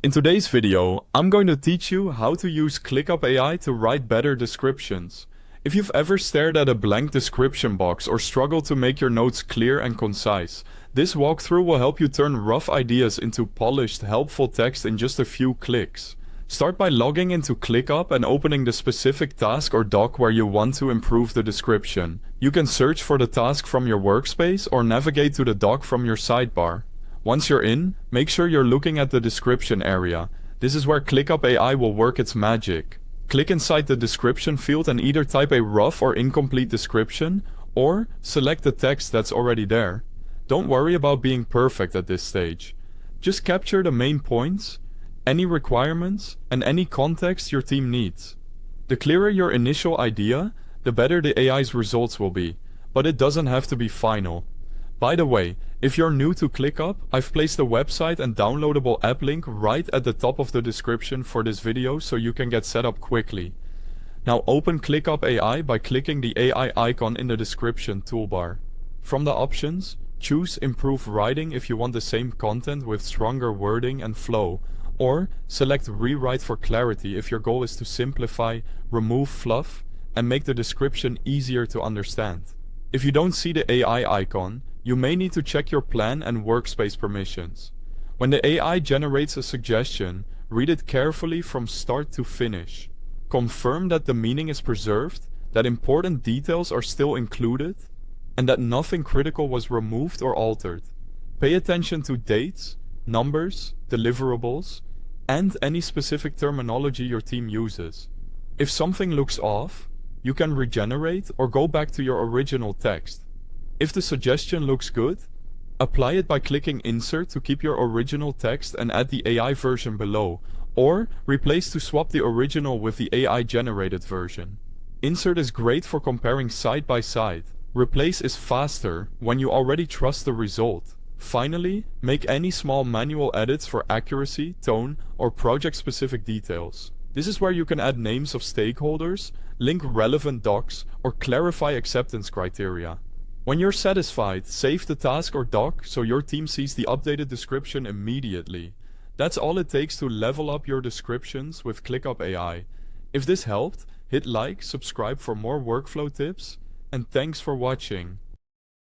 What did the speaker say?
In today's video, I'm going to teach you how to use ClickUp AI to write better descriptions. If you've ever stared at a blank description box or struggled to make your notes clear and concise, this walkthrough will help you turn rough ideas into polished, helpful text in just a few clicks. Start by logging into ClickUp and opening the specific task or doc where you want to improve the description. You can search for the task from your workspace or navigate to the doc from your sidebar. Once you're in, make sure you're looking at the description area. This is where ClickUp AI will work its magic. Click inside the description field and either type a rough or incomplete description, or select the text that's already there. Don't worry about being perfect at this stage. Just capture the main points, any requirements, and any context your team needs. The clearer your initial idea, the better the AI's results will be, but it doesn't have to be final. By the way, if you're new to ClickUp, I've placed a website and downloadable app link right at the top of the description for this video so you can get set up quickly. Now open ClickUp AI by clicking the AI icon in the description toolbar. From the options, choose Improve Writing if you want the same content with stronger wording and flow, or select Rewrite for clarity if your goal is to simplify, remove fluff, and make the description easier to understand. If you don't see the AI icon, you may need to check your plan and workspace permissions. When the AI generates a suggestion, read it carefully from start to finish. Confirm that the meaning is preserved, that important details are still included, and that nothing critical was removed or altered. Pay attention to dates, numbers, deliverables, and any specific terminology your team uses. If something looks off, you can regenerate or go back to your original text. If the suggestion looks good, apply it by clicking Insert to keep your original text and add the AI version below, or Replace to swap the original with the AI-generated version. Insert is great for comparing side by side. Replace is faster when you already trust the result. Finally, make any small manual edits for accuracy, tone, or project-specific details. This is where you can add names of stakeholders, link relevant docs, or clarify acceptance criteria. When you're satisfied, save the task or doc so your team sees the updated description immediately. That's all it takes to level up your descriptions with ClickUp AI. If this helped, hit like, subscribe for more workflow tips, and thanks for watching.